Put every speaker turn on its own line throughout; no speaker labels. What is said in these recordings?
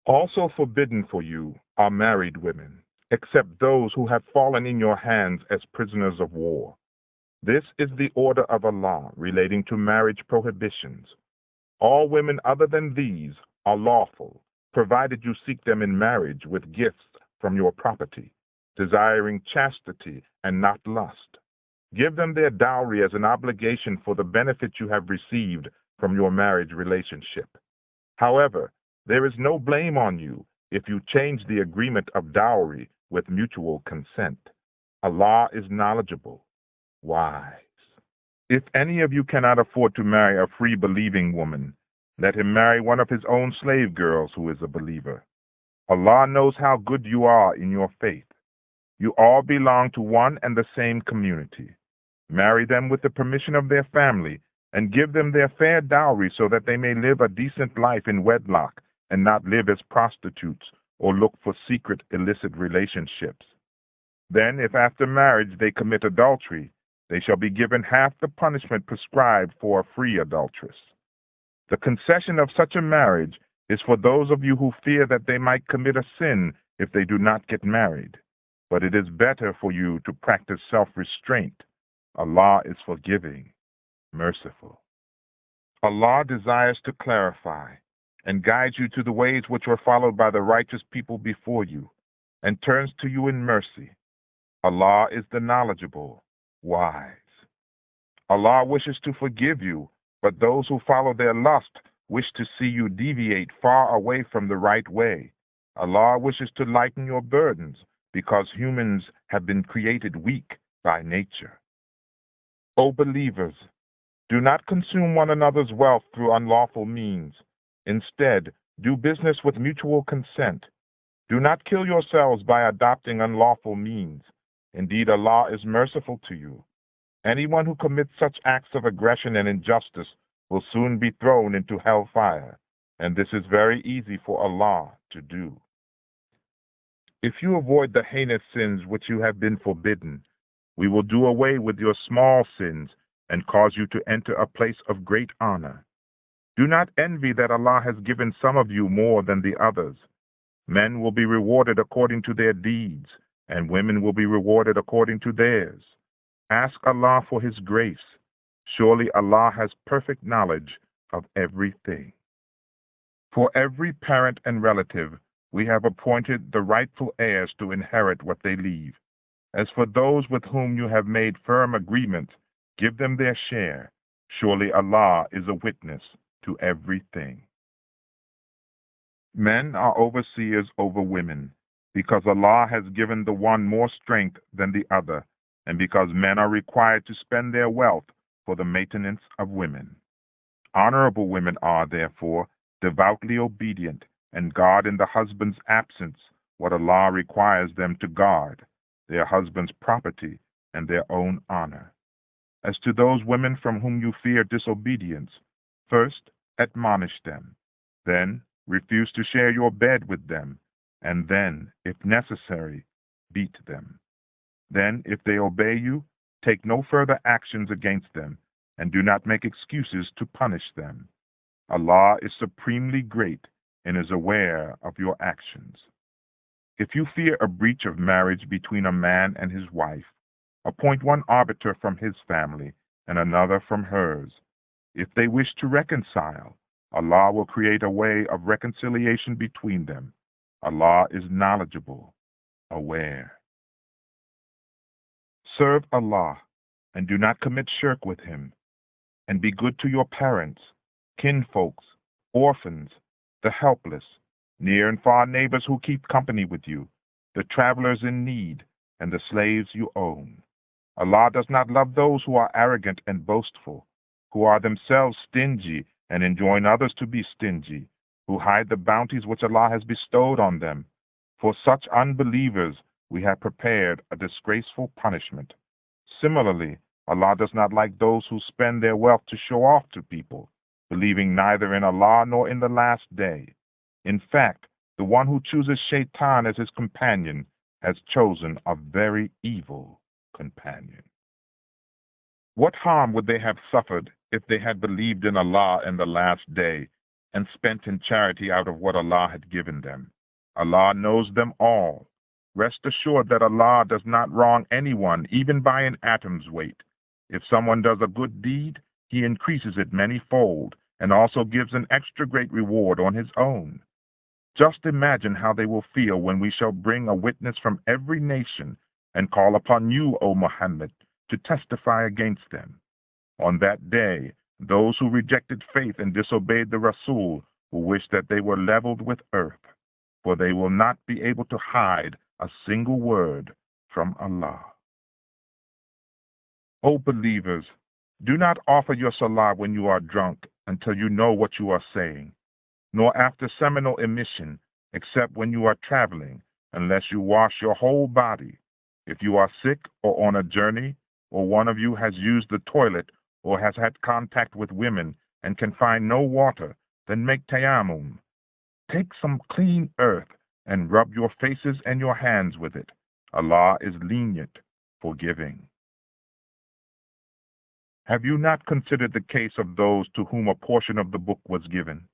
Also forbidden for you are married women, except those who have fallen in your hands as prisoners of war. This is the order of Allah relating to marriage prohibitions. All women other than these are lawful, provided you seek them in marriage with gifts from your property, desiring chastity and not lust. Give them their dowry as an obligation for the benefit you have received from your marriage relationship. However, there is no blame on you if you change the agreement of dowry with mutual consent. Allah is knowledgeable, wise. If any of you cannot afford to marry a free believing woman, let him marry one of his own slave girls who is a believer. Allah knows how good you are in your faith. You all belong to one and the same community. Marry them with the permission of their family and give them their fair dowry so that they may live a decent life in wedlock and not live as prostitutes or look for secret illicit relationships. Then, if after marriage they commit adultery, they shall be given half the punishment prescribed for a free adulteress. The concession of such a marriage is for those of you who fear that they might commit a sin if they do not get married. But it is better for you to practice self-restraint. Allah is forgiving, merciful. Allah desires to clarify and guide you to the ways which were followed by the righteous people before you, and turns to you in mercy. Allah is the knowledgeable, wise. Allah wishes to forgive you, but those who follow their lust wish to see you deviate far away from the right way. Allah wishes to lighten your burdens, because humans have been created weak by nature. O believers, do not consume one another's wealth through unlawful means. Instead, do business with mutual consent. Do not kill yourselves by adopting unlawful means. Indeed, Allah is merciful to you. Anyone who commits such acts of aggression and injustice will soon be thrown into hellfire, and this is very easy for Allah to do. If you avoid the heinous sins which you have been forbidden, we will do away with your small sins and cause you to enter a place of great honor. Do not envy that Allah has given some of you more than the others. Men will be rewarded according to their deeds, and women will be rewarded according to theirs. Ask Allah for His grace. Surely Allah has perfect knowledge of everything. For every parent and relative, we have appointed the rightful heirs to inherit what they leave. As for those with whom you have made firm agreements, give them their share. Surely Allah is a witness to everything. Men are overseers over women, because Allah has given the one more strength than the other, and because men are required to spend their wealth for the maintenance of women. Honorable women are, therefore, devoutly obedient and guard in the husband's absence what Allah requires them to guard, their husband's property and their own honor. As to those women from whom you fear disobedience, first admonish them, then refuse to share your bed with them, and then, if necessary, beat them. Then, if they obey you, take no further actions against them, and do not make excuses to punish them. Allah is supremely great and is aware of your actions. If you fear a breach of marriage between a man and his wife, appoint one arbiter from his family and another from hers. If they wish to reconcile, Allah will create a way of reconciliation between them. Allah is knowledgeable, aware. Serve Allah and do not commit shirk with Him, and be good to your parents, kinfolks, orphans, the helpless, near and far neighbors who keep company with you, the travelers in need, and the slaves you own. Allah does not love those who are arrogant and boastful, who are themselves stingy and enjoin others to be stingy, who hide the bounties which Allah has bestowed on them. For such unbelievers we have prepared a disgraceful punishment. Similarly, Allah does not like those who spend their wealth to show off to people, believing neither in Allah nor in the last day. In fact, the one who chooses Shaitan as his companion has chosen a very evil companion. What harm would they have suffered if they had believed in Allah in the last day and spent in charity out of what Allah had given them. Allah knows them all. Rest assured that Allah does not wrong anyone, even by an atom's weight. If someone does a good deed, He increases it many-fold, and also gives an extra great reward on His own. Just imagine how they will feel when we shall bring a witness from every nation and call upon you, O Muhammad, to testify against them. On that day, those who rejected faith and disobeyed the Rasul will wish that they were leveled with earth, for they will not be able to hide a single word from Allah. O believers, do not offer your salah when you are drunk until you know what you are saying, nor after seminal emission, except when you are traveling, unless you wash your whole body. If you are sick or on a journey, or one of you has used the toilet or has had contact with women and can find no water, then make tayammum. Take some clean earth and rub your faces and your hands with it. Allah is lenient, forgiving. Have you not considered the case of those to whom a portion of the book was given?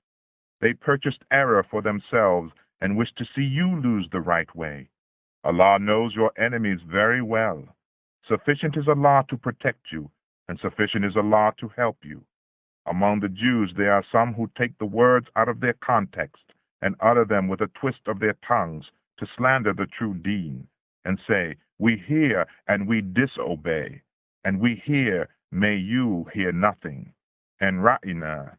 They purchased error for themselves and wished to see you lose the right way. Allah knows your enemies very well. Sufficient is Allah to protect you, and sufficient is Allah to help you. Among the Jews there are some who take the words out of their context and utter them with a twist of their tongues to slander the true deen, and say, we hear and we disobey, and we hear, may you hear nothing, and ra'ina.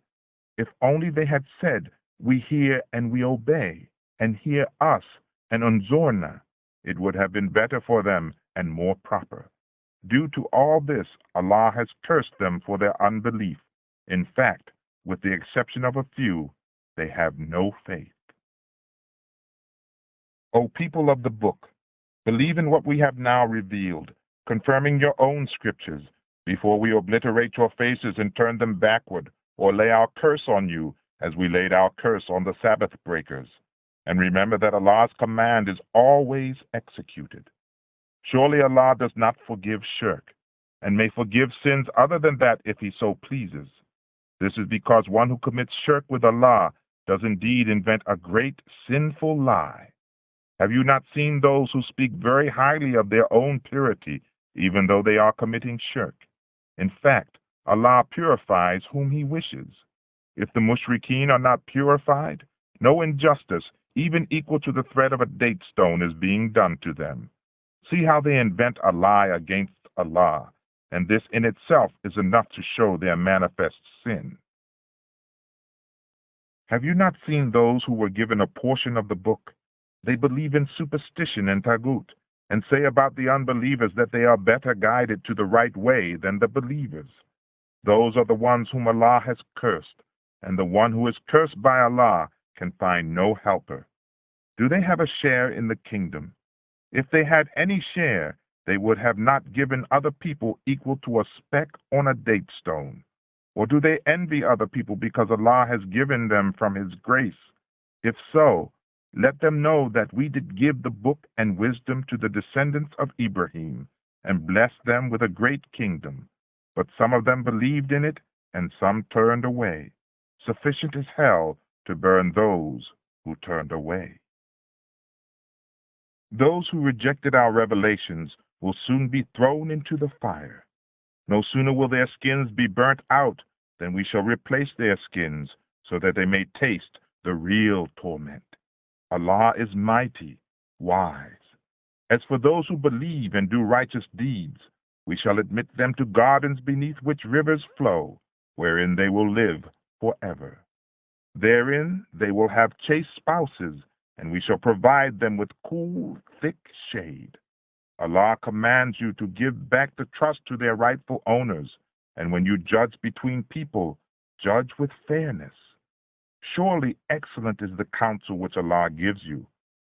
If only they had said, we hear and we obey, and hear us, and unzorna, it would have been better for them and more proper. Due to all this, Allah has cursed them for their unbelief. In fact, with the exception of a few, they have no faith. O people of the book, believe in what we have now revealed, confirming your own scriptures, before we obliterate your faces and turn them backward, or lay our curse on you, as we laid our curse on the Sabbath breakers. And remember that Allah's command is always executed. Surely Allah does not forgive shirk, and may forgive sins other than that if He so pleases. This is because one who commits shirk with Allah does indeed invent a great sinful lie. Have you not seen those who speak very highly of their own purity, even though they are committing shirk? In fact, Allah purifies whom He wishes. If the mushrikeen are not purified, no injustice, even equal to the thread of a date stone, is being done to them. See how they invent a lie against Allah, and this in itself is enough to show their manifest sin. Have you not seen those who were given a portion of the book? They believe in superstition and tagut, and say about the unbelievers that they are better guided to the right way than the believers. Those are the ones whom Allah has cursed, and the one who is cursed by Allah can find no helper. Do they have a share in the kingdom? If they had any share, they would have not given other people equal to a speck on a date stone. Or do they envy other people because Allah has given them from His grace? If so, let them know that we did give the book and wisdom to the descendants of Ibrahim, and blessed them with a great kingdom. But some of them believed in it, and some turned away. Sufficient is hell to burn those who turned away. Those who rejected our revelations will soon be thrown into the fire. No sooner will their skins be burnt out than we shall replace their skins, so that they may taste the real torment. Allah is mighty, wise. As for those who believe and do righteous deeds, we shall admit them to gardens beneath which rivers flow, wherein they will live forever. Therein they will have chaste spouses, and we shall provide them with cool, thick shade. Allah commands you to give back the trust to their rightful owners, and when you judge between people, judge with fairness. Surely excellent is the counsel which Allah gives you.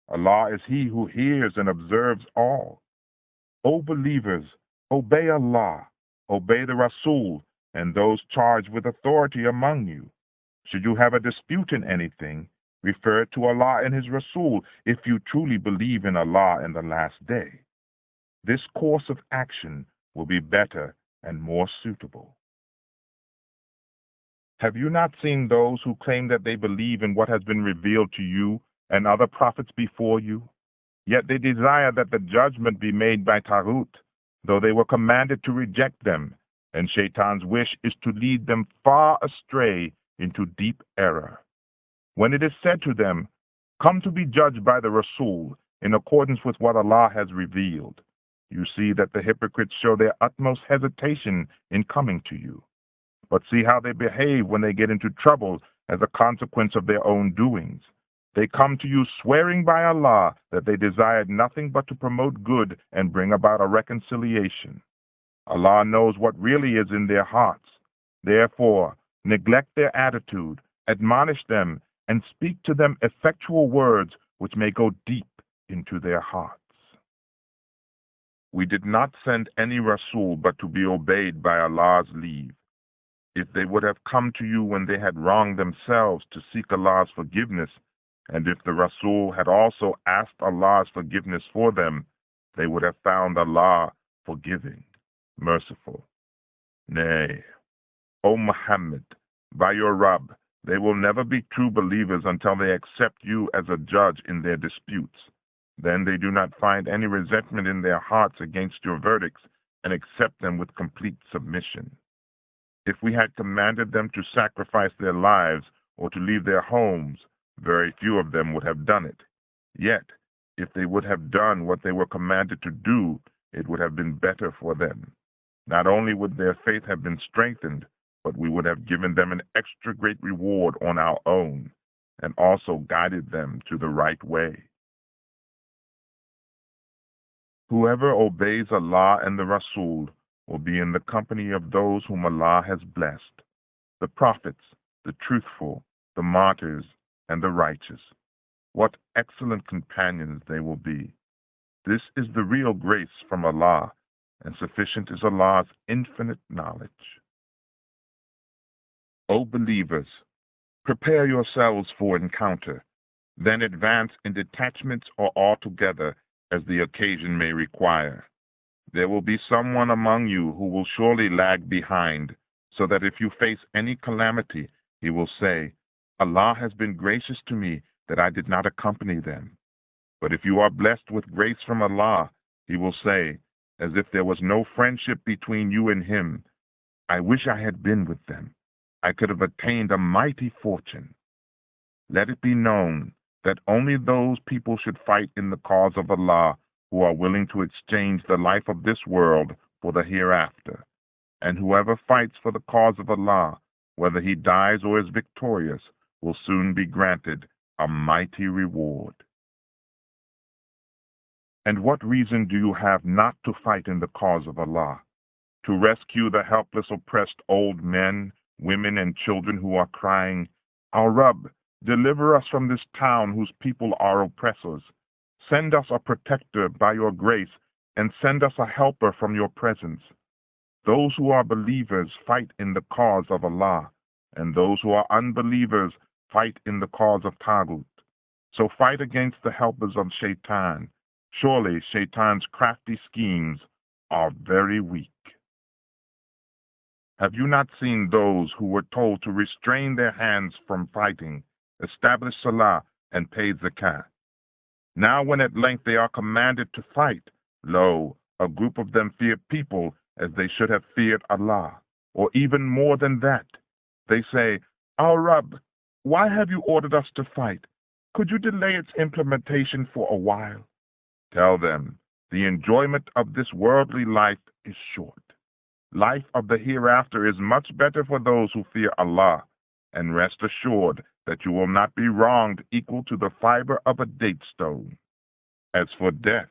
Allah is He who hears and observes all. O believers, obey Allah, obey the Rasul, and those charged with authority among you. Should you have a dispute in anything, refer to Allah and His Rasul if you truly believe in Allah and the last day. This course of action will be better and more suitable. Have you not seen those who claim that they believe in what has been revealed to you and other prophets before you? Yet they desire that the judgment be made by Taghut, though they were commanded to reject them, and Shaitan's wish is to lead them far astray into deep error. When it is said to them, "Come to be judged by the Rasul in accordance with what Allah has revealed," you see that the hypocrites show their utmost hesitation in coming to you. But see how they behave when they get into trouble as a consequence of their own doings. They come to you swearing by Allah that they desired nothing but to promote good and bring about a reconciliation. Allah knows what really is in their hearts. Therefore, neglect their attitude, admonish them, and speak to them effectual words which may go deep into their hearts. We did not send any Rasul but to be obeyed by Allah's leave. If they would have come to you when they had wronged themselves to seek Allah's forgiveness, and if the Rasul had also asked Allah's forgiveness for them, they would have found Allah forgiving, merciful. Nay, O Muhammad, by your Rabb, they will never be true believers until they accept you as a judge in their disputes. Then they do not find any resentment in their hearts against your verdicts and accept them with complete submission. If we had commanded them to sacrifice their lives or to leave their homes, very few of them would have done it. Yet, if they would have done what they were commanded to do, it would have been better for them. Not only would their faith have been strengthened, but we would have given them an extra great reward on our own, and also guided them to the right way. Whoever obeys Allah and the Rasul will be in the company of those whom Allah has blessed, the prophets, the truthful, the martyrs, and the righteous. What excellent companions they will be. This is the real grace from Allah, and sufficient is Allah's infinite knowledge. O believers, prepare yourselves for encounter, then advance in detachments or altogether as the occasion may require. There will be someone among you who will surely lag behind, so that if you face any calamity, he will say, "Allah has been gracious to me that I did not accompany them." But if you are blessed with grace from Allah, he will say, as if there was no friendship between you and him, "I wish I had been with them. I could have attained a mighty fortune." Let it be known that only those people should fight in the cause of Allah who are willing to exchange the life of this world for the hereafter. And whoever fights for the cause of Allah, whether he dies or is victorious, will soon be granted a mighty reward. And what reason do you have not to fight in the cause of Allah? To rescue the helpless, oppressed old men, women, and children who are crying, "Our Rabb, deliver us from this town whose people are oppressors. Send us a protector by your grace, and send us a helper from your presence." Those who are believers fight in the cause of Allah, and those who are unbelievers fight in the cause of Taghut. So fight against the helpers of Shaitan. Surely Shaitan's crafty schemes are very weak. Have you not seen those who were told to restrain their hands from fighting, establish Salah, and pay Zakat? Now when at length they are commanded to fight, lo, a group of them fear people as they should have feared Allah, or even more than that. They say, "Our Rabb, why have you ordered us to fight? Could you delay its implementation for a while?" Tell them, the enjoyment of this worldly life is short. Life of the hereafter is much better for those who fear Allah, and rest assured that you will not be wronged equal to the fiber of a date stone. As for death,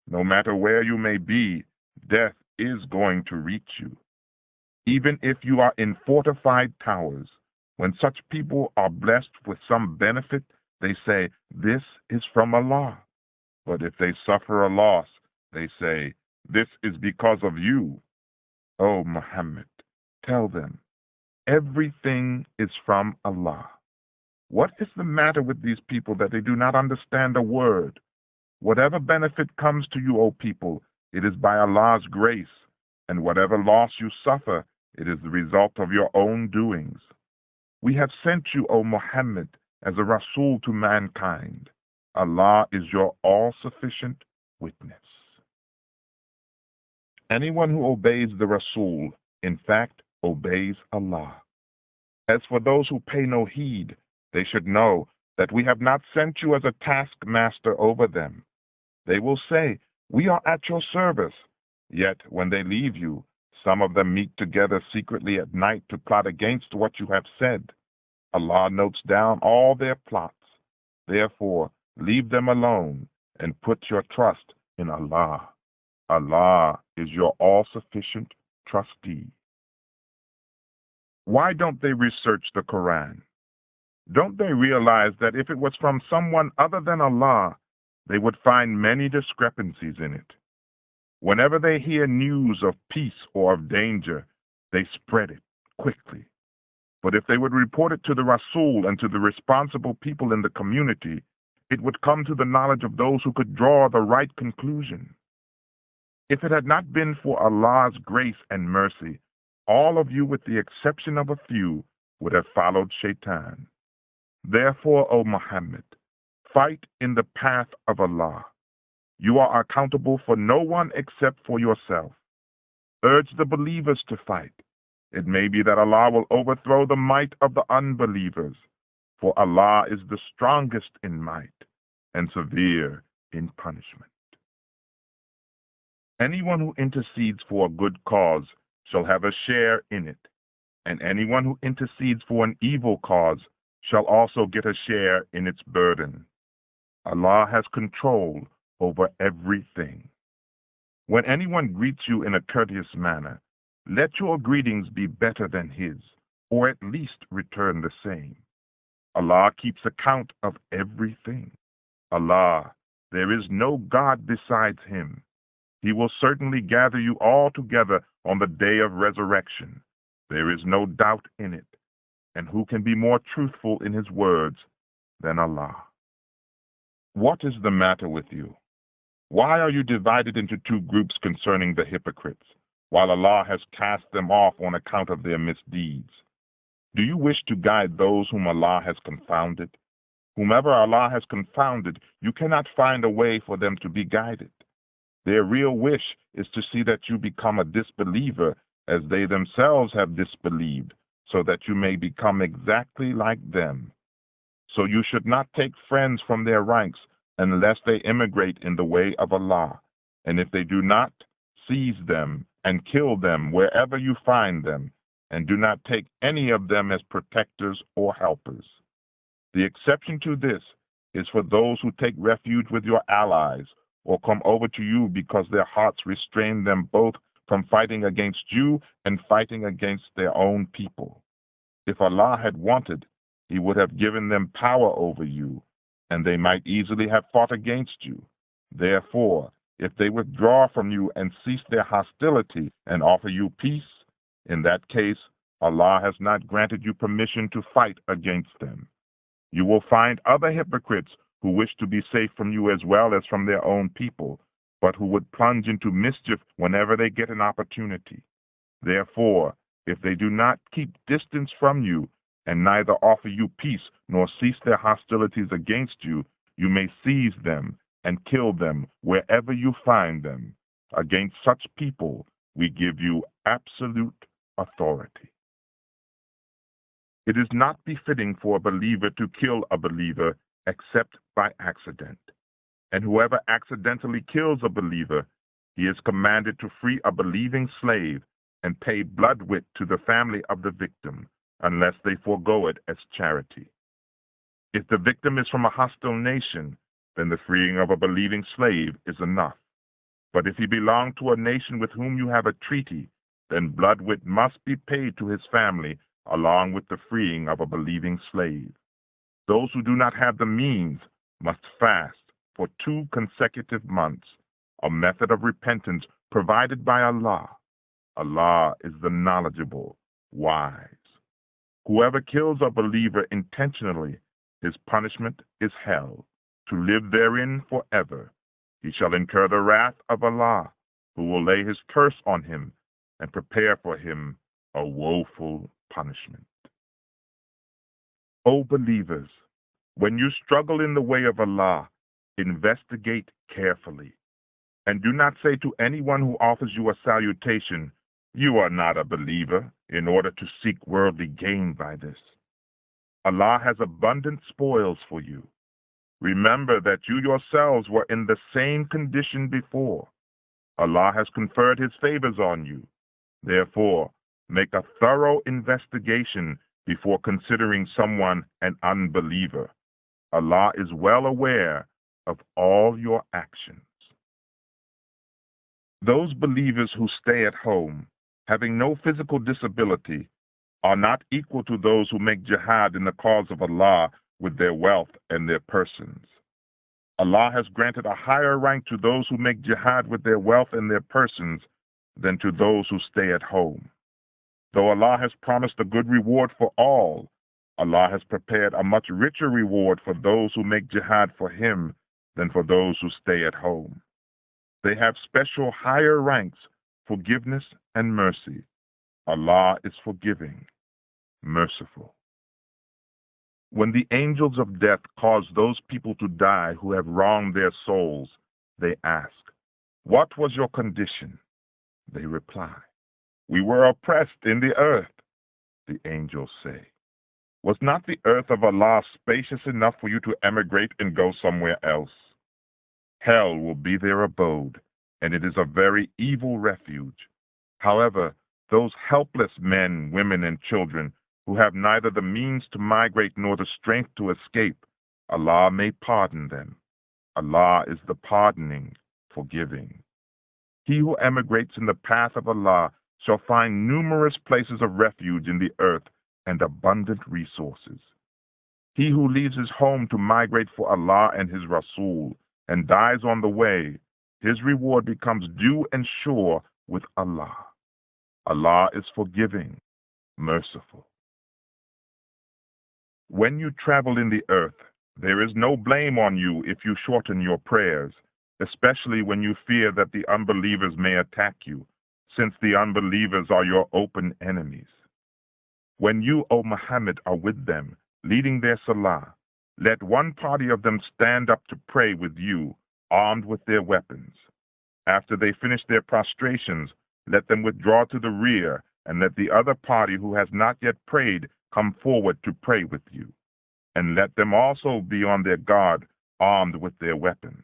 no matter where you may be, death is going to reach you. Even if you are in fortified towers, when such people are blessed with some benefit, they say, "This is from Allah." But if they suffer a loss, they say, "This is because of you." O Muhammad, tell them, everything is from Allah. What is the matter with these people that they do not understand a word? Whatever benefit comes to you, O people, it is by Allah's grace, and whatever loss you suffer, it is the result of your own doings. We have sent you, O Muhammad, as a Rasul to mankind. Allah is your all-sufficient witness. Anyone who obeys the Rasul, in fact, obeys Allah. As for those who pay no heed, they should know that we have not sent you as a taskmaster over them. They will say, "We are at your service." Yet when they leave you, some of them meet together secretly at night to plot against what you have said. Allah notes down all their plots. Therefore, leave them alone and put your trust in Allah. Allah is your all-sufficient trustee. Why don't they research the Quran? Don't they realize that if it was from someone other than Allah, they would find many discrepancies in it? Whenever they hear news of peace or of danger, they spread it quickly. But if they would report it to the Rasul and to the responsible people in the community, it would come to the knowledge of those who could draw the right conclusion. If it had not been for Allah's grace and mercy, all of you, with the exception of a few, would have followed Shaitan. Therefore, O Muhammad, fight in the path of Allah. You are accountable for no one except for yourself. Urge the believers to fight. It may be that Allah will overthrow the might of the unbelievers, for Allah is the strongest in might and severe in punishment. Anyone who intercedes for a good cause shall have a share in it, and anyone who intercedes for an evil cause shall also get a share in its burden. Allah has control over everything. When anyone greets you in a courteous manner, let your greetings be better than his, or at least return the same. Allah keeps account of everything. Allah, there is no God besides him. He will certainly gather you all together on the day of resurrection. There is no doubt in it. And who can be more truthful in his words than Allah? What is the matter with you? Why are you divided into two groups concerning the hypocrites, while Allah has cast them off on account of their misdeeds? Do you wish to guide those whom Allah has confounded? Whomever Allah has confounded, you cannot find a way for them to be guided. Their real wish is to see that you become a disbeliever as they themselves have disbelieved, so that you may become exactly like them. So you should not take friends from their ranks unless they immigrate in the way of Allah. And if they do not, seize them and kill them wherever you find them, and do not take any of them as protectors or helpers. The exception to this is for those who take refuge with your allies or come over to you because their hearts restrain them both from fighting against you and fighting against their own people. If Allah had wanted, he would have given them power over you, and they might easily have fought against you. Therefore, if they withdraw from you and cease their hostility and offer you peace, in that case, Allah has not granted you permission to fight against them. You will find other hypocrites who wish to be safe from you as well as from their own people, but who would plunge into mischief whenever they get an opportunity. Therefore, if they do not keep distance from you, and neither offer you peace nor cease their hostilities against you, you may seize them and kill them wherever you find them. Against such people, we give you absolute authority. It is not befitting for a believer to kill a believer except by accident. And whoever accidentally kills a believer, he is commanded to free a believing slave and pay bloodwit to the family of the victim, unless they forego it as charity. If the victim is from a hostile nation, then the freeing of a believing slave is enough. But if he belong to a nation with whom you have a treaty, then bloodwit must be paid to his family along with the freeing of a believing slave. Those who do not have the means must fast for 2 consecutive months, a method of repentance provided by Allah. Allah is the knowledgeable, wise. Whoever kills a believer intentionally, his punishment is hell, to live therein forever. He shall incur the wrath of Allah, who will lay his curse on him and prepare for him a woeful punishment. O believers, when you struggle in the way of Allah, investigate carefully. And do not say to anyone who offers you a salutation, "You are not a believer," in order to seek worldly gain by this. Allah has abundant spoils for you. Remember that you yourselves were in the same condition before. Allah has conferred His favors on you. Therefore, make a thorough investigation before considering someone an unbeliever. Allah is well aware of all your actions. Those believers who stay at home, having no physical disability, are not equal to those who make jihad in the cause of Allah with their wealth and their persons. Allah has granted a higher rank to those who make jihad with their wealth and their persons than to those who stay at home. Though Allah has promised a good reward for all, Allah has prepared a much richer reward for those who make jihad for Him than for those who stay at home. They have special higher ranks, forgiveness and mercy. Allah is forgiving, merciful. When the angels of death cause those people to die who have wronged their souls, they ask, "What was your condition?" They reply, "We were oppressed in the earth." The angels say, "Was not the earth of Allah spacious enough for you to emigrate and go somewhere else?" Hell will be their abode, and it is a very evil refuge. However, those helpless men, women, and children who have neither the means to migrate nor the strength to escape, Allah may pardon them. Allah is the pardoning, forgiving. He who emigrates in the path of Allah shall find numerous places of refuge in the earth and abundant resources. He who leaves his home to migrate for Allah and His Rasul and dies on the way, his reward becomes due and sure with Allah. Allah is forgiving, merciful. When you travel in the earth, there is no blame on you if you shorten your prayers, especially when you fear that the unbelievers may attack you, since the unbelievers are your open enemies. When you, O Muhammad, are with them, leading their salah, let one party of them stand up to pray with you, armed with their weapons. After they finish their prostrations, let them withdraw to the rear, and let the other party who has not yet prayed come forward to pray with you. And let them also be on their guard, armed with their weapons.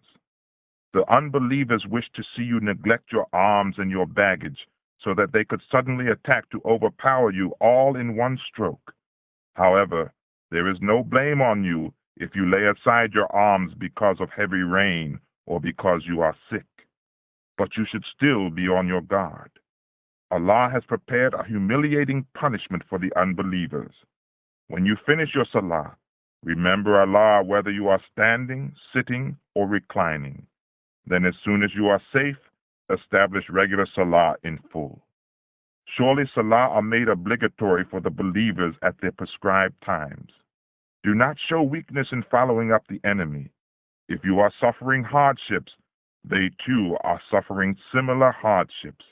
The unbelievers wish to see you neglect your arms and your baggage, so that they could suddenly attack to overpower you all in one stroke. However, there is no blame on you if you lay aside your arms because of heavy rain or because you are sick. But you should still be on your guard. Allah has prepared a humiliating punishment for the unbelievers. When you finish your salah, remember Allah whether you are standing, sitting, or reclining. Then as soon as you are safe, establish regular salah in full. Surely salah are made obligatory for the believers at their prescribed times. Do not show weakness in following up the enemy. If you are suffering hardships, they too are suffering similar hardships.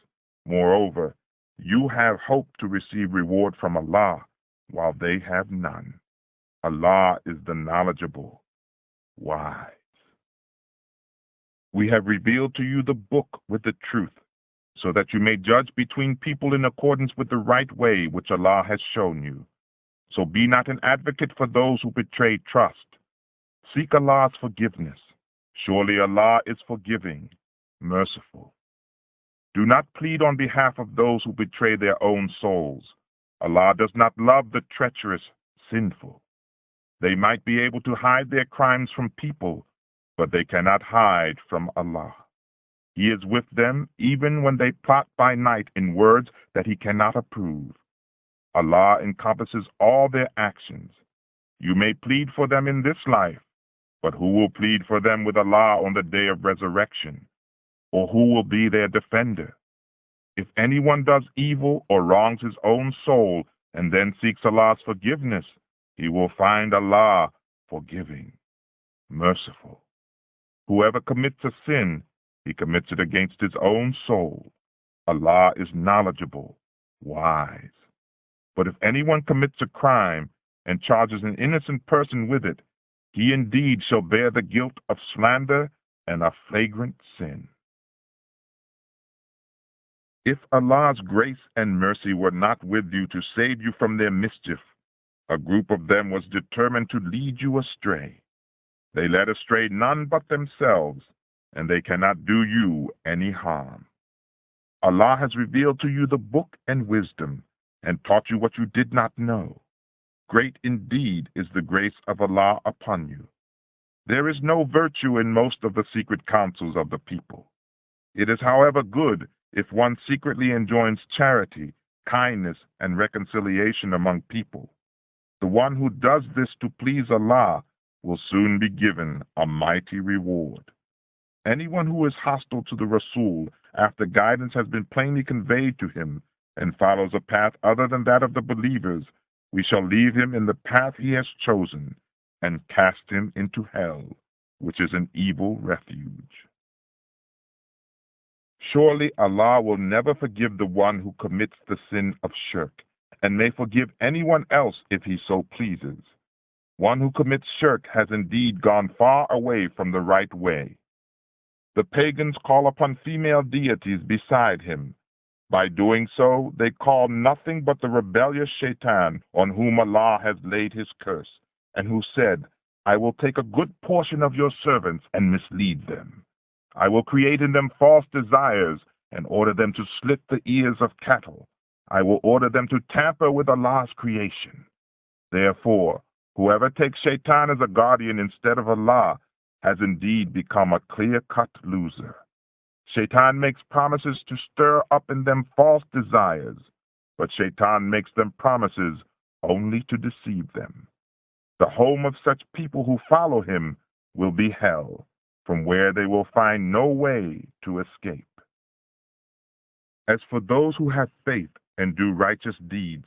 Moreover, you have hope to receive reward from Allah, while they have none. Allah is the knowledgeable, wise. We have revealed to you the book with the truth, so that you may judge between people in accordance with the right way which Allah has shown you. So be not an advocate for those who betray trust. Seek Allah's forgiveness. Surely Allah is forgiving, merciful. Do not plead on behalf of those who betray their own souls. Allah does not love the treacherous, sinful. They might be able to hide their crimes from people, but they cannot hide from Allah. He is with them even when they plot by night in words that He cannot approve. Allah encompasses all their actions. You may plead for them in this life, but who will plead for them with Allah on the day of resurrection? Or who will be their defender? If anyone does evil or wrongs his own soul and then seeks Allah's forgiveness, he will find Allah forgiving, merciful. Whoever commits a sin, he commits it against his own soul. Allah is knowledgeable, wise. But if anyone commits a crime, and charges an innocent person with it, he indeed shall bear the guilt of slander and a flagrant sin. If Allah's grace and mercy were not with you to save you from their mischief, a group of them was determined to lead you astray. They led astray none but themselves, and they cannot do you any harm. Allah has revealed to you the book and wisdom, and taught you what you did not know. Great indeed is the grace of Allah upon you. There is no virtue in most of the secret counsels of the people. It is, however, good if one secretly enjoins charity, kindness, and reconciliation among people. The one who does this to please Allah will soon be given a mighty reward. Anyone who is hostile to the Rasul after guidance has been plainly conveyed to him and follows a path other than that of the believers, we shall leave him in the path he has chosen and cast him into hell, which is an evil refuge. Surely Allah will never forgive the one who commits the sin of shirk, and may forgive anyone else if he so pleases. One who commits shirk has indeed gone far away from the right way. The pagans call upon female deities beside him. By doing so, they call nothing but the rebellious Shaitan, on whom Allah has laid his curse, and who said, I will take a good portion of your servants and mislead them. I will create in them false desires and order them to slit the ears of cattle. I will order them to tamper with Allah's creation. Therefore, whoever takes Shaitan as a guardian instead of Allah has indeed become a clear-cut loser. Shaitan makes promises to stir up in them false desires, but Shaitan makes them promises only to deceive them. The home of such people who follow him will be hell, from where they will find no way to escape. As for those who have faith and do righteous deeds,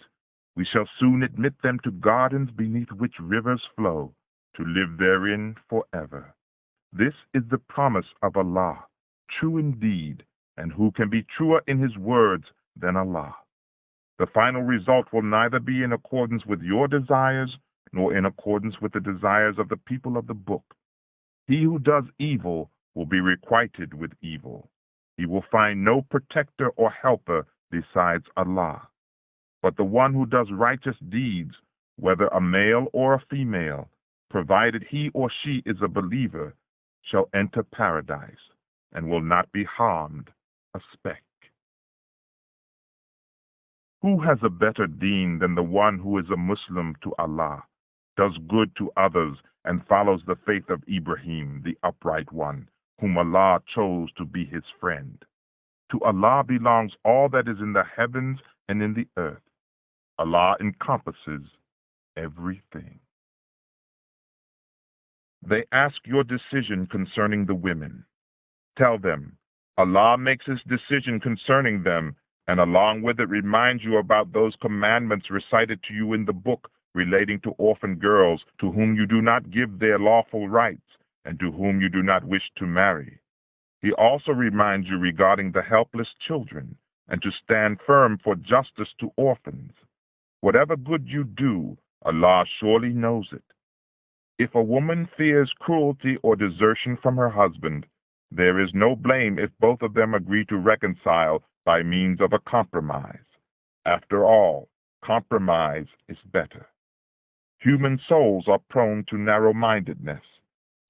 we shall soon admit them to gardens beneath which rivers flow, to live therein forever. This is the promise of Allah, true indeed, and who can be truer in his words than Allah? The final result will neither be in accordance with your desires, nor in accordance with the desires of the people of the book. He who does evil will be requited with evil. He will find no protector or helper besides Allah. But the one who does righteous deeds, whether a male or a female, provided he or she is a believer, shall enter paradise and will not be harmed a speck. Who has a better deen than the one who is a Muslim to Allah, does good to others, and follows the faith of Ibrahim, the upright one, whom Allah chose to be his friend? To Allah belongs all that is in the heavens and in the earth. Allah encompasses everything. They ask your decision concerning the women. Tell them, Allah makes his decision concerning them, and along with it reminds you about those commandments recited to you in the book relating to orphan girls to whom you do not give their lawful rights and to whom you do not wish to marry. He also reminds you regarding the helpless children and to stand firm for justice to orphans. Whatever good you do, Allah surely knows it. If a woman fears cruelty or desertion from her husband, there is no blame if both of them agree to reconcile by means of a compromise. After all, compromise is better. Human souls are prone to narrow-mindedness,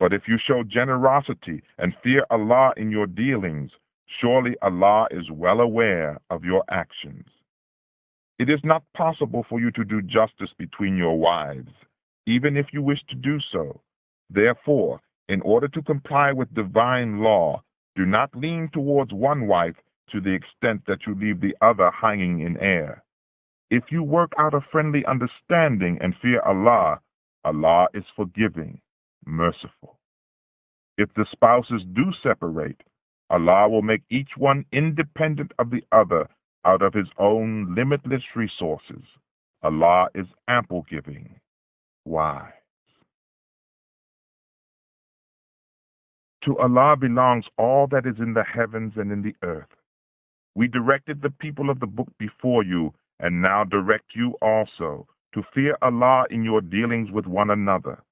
but if you show generosity and fear Allah in your dealings, surely Allah is well aware of your actions. It is not possible for you to do justice between your wives, even if you wish to do so. Therefore, in order to comply with divine law, do not lean towards one wife to the extent that you leave the other hanging in air. If you work out a friendly understanding and fear Allah, Allah is forgiving, merciful. If the spouses do separate, Allah will make each one independent of the other out of his own limitless resources. Allah is ample giving, wise. To Allah belongs all that is in the heavens and in the earth. We directed the people of the book before you, and now direct you also, to fear Allah in your dealings with one another.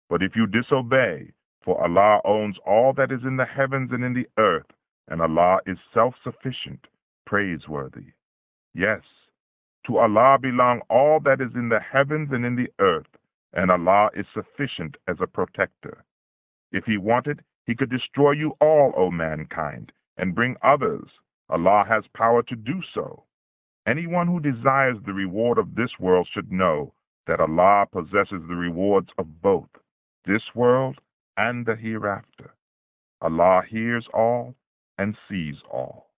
But if you disobey, for Allah owns all that is in the heavens and in the earth, and Allah is self-sufficient, praiseworthy. Yes, to Allah belong all that is in the heavens and in the earth, and Allah is sufficient as a protector. If He wanted, He could destroy you all, O mankind, and bring others. Allah has power to do so. Anyone who desires the reward of this world should know that Allah possesses the rewards of both this world and the hereafter. Allah hears all and sees all.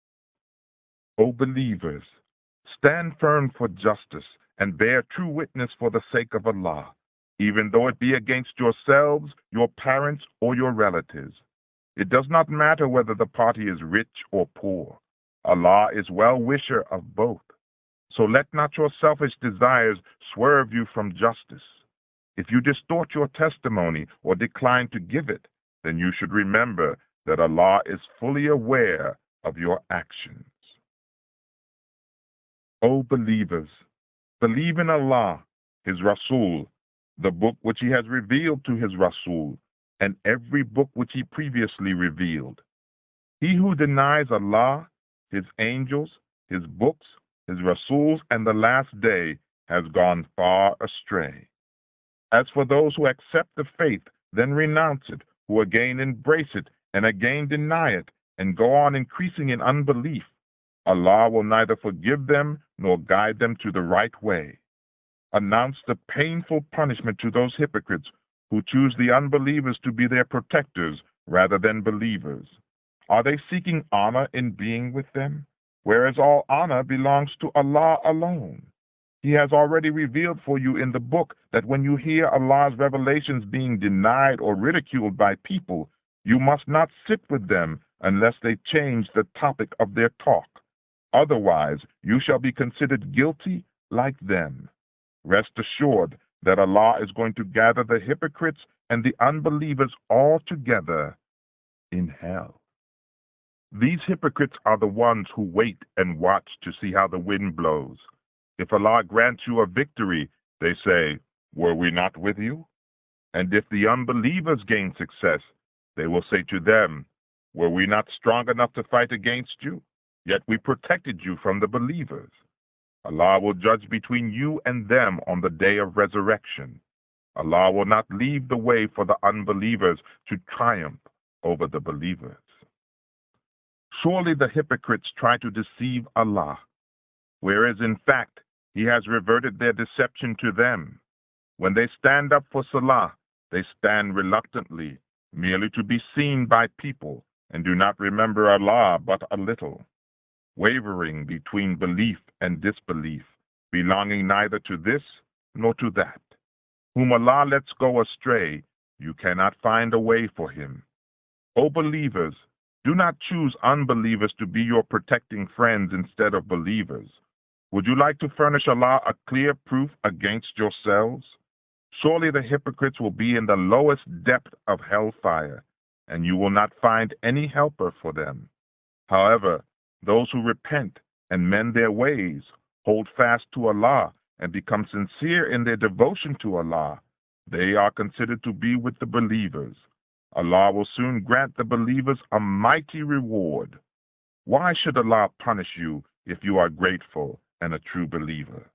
O believers, stand firm for justice and bear true witness for the sake of Allah, even though it be against yourselves, your parents, or your relatives. It does not matter whether the party is rich or poor. Allah is well-wisher of both. So let not your selfish desires swerve you from justice. If you distort your testimony or decline to give it, then you should remember that Allah is fully aware of your actions. O believers, believe in Allah, His Rasul, the book which He has revealed to His Rasul, and every book which He previously revealed. He who denies Allah, His angels, His books, His Rasuls, and the last day has gone far astray. As for those who accept the faith, then renounce it, who again embrace it, and again deny it, and go on increasing in unbelief, Allah will neither forgive them nor guide them to the right way. Announce the painful punishment to those hypocrites who choose the unbelievers to be their protectors rather than believers. Are they seeking honor in being with them? Whereas all honor belongs to Allah alone. He has already revealed for you in the book that when you hear Allah's revelations being denied or ridiculed by people, you must not sit with them unless they change the topic of their talk. Otherwise, you shall be considered guilty like them. Rest assured that Allah is going to gather the hypocrites and the unbelievers all together in hell. These hypocrites are the ones who wait and watch to see how the wind blows. If Allah grants you a victory, they say, "Were we not with you?" And if the unbelievers gain success, they will say to them, "Were we not strong enough to fight against you? Yet we protected you from the believers." Allah will judge between you and them on the day of resurrection. Allah will not leave the way for the unbelievers to triumph over the believers. Surely the hypocrites try to deceive Allah, whereas in fact He has reverted their deception to them. When they stand up for Salah, they stand reluctantly, merely to be seen by people, and do not remember Allah but a little, wavering between belief and disbelief, belonging neither to this nor to that. Whom Allah lets go astray, you cannot find a way for him. O believers, do not choose unbelievers to be your protecting friends instead of believers. Would you like to furnish Allah a clear proof against yourselves? Surely the hypocrites will be in the lowest depth of hellfire, and you will not find any helper for them. However, those who repent and mend their ways, hold fast to Allah, and become sincere in their devotion to Allah, they are considered to be with the believers. Allah will soon grant the believers a mighty reward. Why should Allah punish you if you are grateful and a true believer?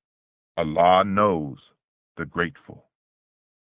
Allah knows the grateful.